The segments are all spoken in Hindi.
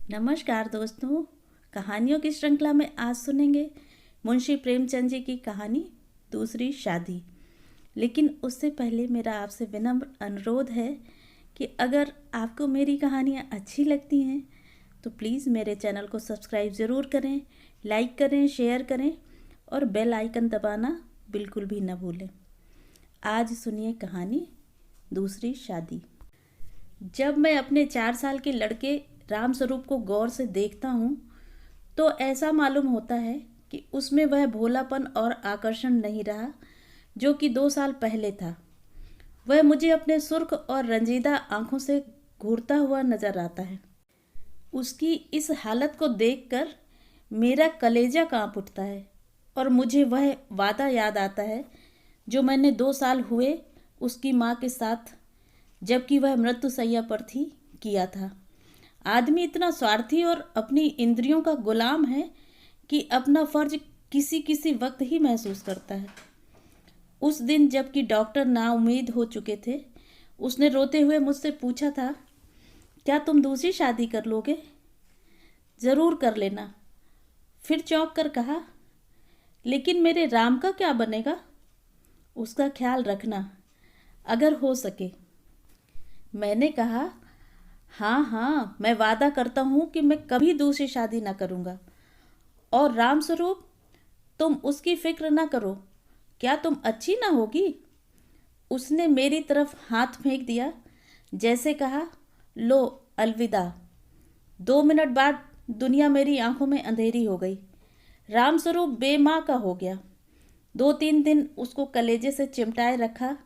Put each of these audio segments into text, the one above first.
नमस्कार दोस्तों। कहानियों की श्रृंखला में आज सुनेंगे मुंशी प्रेमचंद जी की कहानी दूसरी शादी। लेकिन उससे पहले मेरा आपसे विनम्र अनुरोध है कि अगर आपको मेरी कहानियाँ अच्छी लगती हैं तो प्लीज़ मेरे चैनल को सब्सक्राइब ज़रूर करें, लाइक करें, शेयर करें और बेल आइकन दबाना बिल्कुल भी न भूलें। आज सुनिए कहानी दूसरी शादी। जब मैं अपने 4 साल के लड़के राम स्वरूप को गौर से देखता हूँ तो ऐसा मालूम होता है कि उसमें वह भोलापन और आकर्षण नहीं रहा जो कि 2 साल पहले था। वह मुझे अपने सुर्ख और रंजीदा आंखों से घूरता हुआ नजर आता है। उसकी इस हालत को देखकर मेरा कलेजा कांप उठता है और मुझे वह वादा याद आता है जो मैंने 2 साल हुए उसकी माँ के साथ, जबकि वह मृत्युशैया पर थी, किया था। आदमी इतना स्वार्थी और अपनी इंद्रियों का गुलाम है कि अपना फर्ज किसी किसी वक्त ही महसूस करता है। उस दिन जबकि डॉक्टर नाउम्मीद हो चुके थे, उसने रोते हुए मुझसे पूछा था, क्या तुम दूसरी शादी कर लोगे? ज़रूर कर लेना। फिर चौंक कर कहा, लेकिन मेरे राम का क्या बनेगा? उसका ख्याल रखना अगर हो सके। मैंने कहा, हाँ हाँ, मैं वादा करता हूँ कि मैं कभी दूसरी शादी ना करूँगा। और राम स्वरूप, तुम उसकी फिक्र ना करो। क्या तुम अच्छी ना होगी? उसने मेरी तरफ हाथ फेंक दिया, जैसे कहा, लो अलविदा। 2 मिनट बाद दुनिया मेरी आंखों में अंधेरी हो गई। राम स्वरूप बेमाँ का हो गया। 2-3 दिन उसको कलेजे से चिमटाए रखा।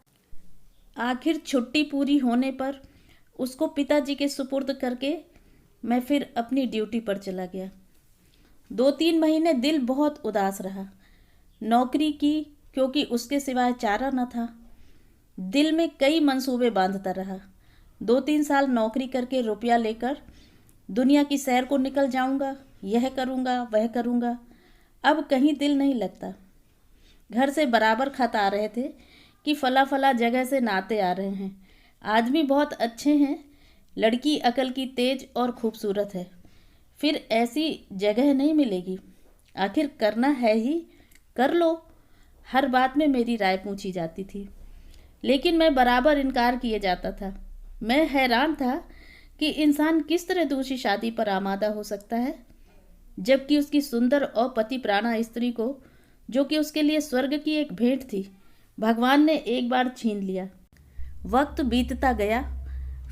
आखिर छुट्टी पूरी होने पर उसको पिताजी के सुपुर्द करके मैं फिर अपनी ड्यूटी पर चला गया। 2-3 महीने दिल बहुत उदास रहा। नौकरी की, क्योंकि उसके सिवाय चारा न था। दिल में कई मंसूबे बांधता रहा। 2-3 साल नौकरी करके रुपया लेकर दुनिया की सैर को निकल जाऊंगा, यह करूंगा, वह करूंगा। अब कहीं दिल नहीं लगता। घर से बराबर खत आ रहे थे कि फला फला जगह से नाते आ रहे हैं। आदमी बहुत अच्छे हैं, लड़की अकल की तेज और खूबसूरत है। फिर ऐसी जगह नहीं मिलेगी। आखिर करना है ही, कर लो। हर बात में मेरी राय पूछी जाती थी, लेकिन मैं बराबर इनकार किए जाता था। मैं हैरान था कि इंसान किस तरह दूसरी शादी पर आमादा हो सकता है, जबकि उसकी सुंदर और पति प्राणा स्त्री को, जो कि उसके लिए स्वर्ग की एक भेंट थी, भगवान ने एक बार छीन लिया। वक्त बीतता गया।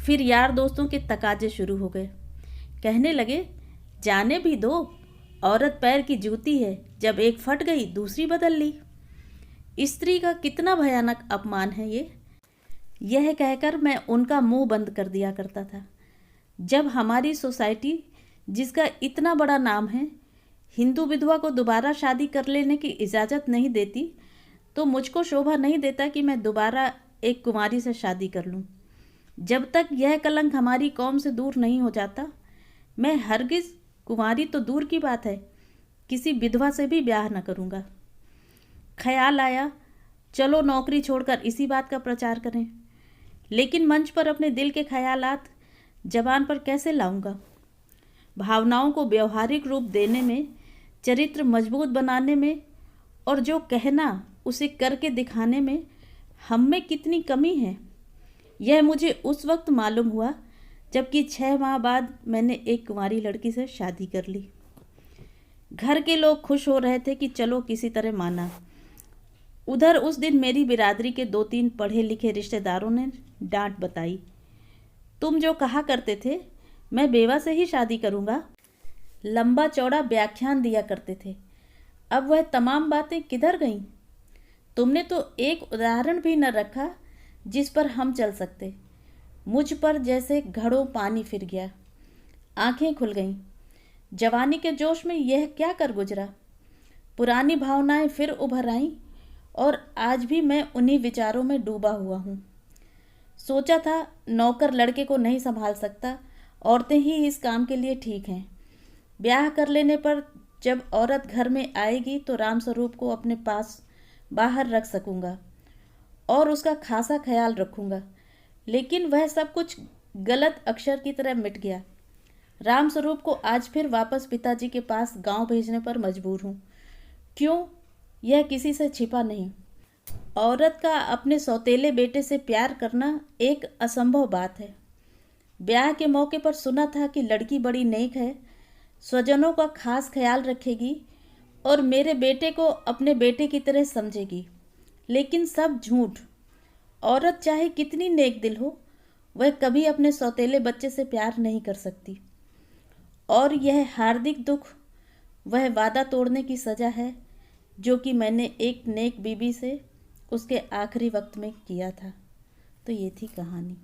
फिर यार दोस्तों के तकाजे शुरू हो गए। कहने लगे, जाने भी दो, औरत पैर की जूती है, जब एक फट गई दूसरी बदल ली। स्त्री का कितना भयानक अपमान है ये। यह कहकर मैं उनका मुंह बंद कर दिया करता था। जब हमारी सोसाइटी, जिसका इतना बड़ा नाम है, हिंदू विधवा को दोबारा शादी कर लेने की इजाज़त नहीं देती, तो मुझको शोभा नहीं देता कि मैं दोबारा एक कुंवारी से शादी कर लूं। जब तक यह कलंक हमारी कौम से दूर नहीं हो जाता, मैं हरगिज, कुंवारी तो दूर की बात है, किसी विधवा से भी ब्याह न करूंगा। ख्याल आया, चलो नौकरी छोड़कर इसी बात का प्रचार करें। लेकिन मंच पर अपने दिल के ख्यालात जबान पर कैसे लाऊंगा? भावनाओं को व्यवहारिक रूप देने में, चरित्र मजबूत बनाने में और जो कहना उसे करके दिखाने में हम में कितनी कमी है, यह मुझे उस वक्त मालूम हुआ जबकि 6 माह बाद मैंने एक कुंवारी लड़की से शादी कर ली। घर के लोग खुश हो रहे थे कि चलो किसी तरह माना। उधर उस दिन मेरी बिरादरी के 2-3 पढ़े लिखे रिश्तेदारों ने डांट बताई। तुम जो कहा करते थे मैं बेवा से ही शादी करूंगा, लंबा चौड़ा व्याख्यान दिया करते थे, अब वह तमाम बातें किधर गईं? तुमने तो एक उदाहरण भी न रखा जिस पर हम चल सकते। मुझ पर जैसे घड़ों पानी फिर गया। आंखें खुल गईं। जवानी के जोश में यह क्या कर गुजरा? पुरानी भावनाएं फिर उभर आईं और आज भी मैं उन्हीं विचारों में डूबा हुआ हूँ। सोचा था नौकर लड़के को नहीं संभाल सकता, औरतें ही इस काम के लिए ठीक हैं। ब्याह कर लेने पर जब औरत घर में आएगी तो राम स्वरूप को अपने पास बाहर रख सकूंगा और उसका खासा ख्याल रखूंगा। लेकिन वह सब कुछ गलत अक्षर की तरह मिट गया। रामस्वरूप को आज फिर वापस पिताजी के पास गांव भेजने पर मजबूर हूँ। क्यों? यह किसी से छिपा नहीं। औरत का अपने सौतेले बेटे से प्यार करना एक असंभव बात है। ब्याह के मौके पर सुना था कि लड़की बड़ी नेक है, स्वजनों का खास ख्याल रखेगी और मेरे बेटे को अपने बेटे की तरह समझेगी। लेकिन सब झूठ। औरत चाहे कितनी नेक दिल हो, वह कभी अपने सौतेले बच्चे से प्यार नहीं कर सकती। और यह हार्दिक दुख वह वादा तोड़ने की सज़ा है जो कि मैंने एक नेक बीबी से उसके आखिरी वक्त में किया था। तो ये थी कहानी।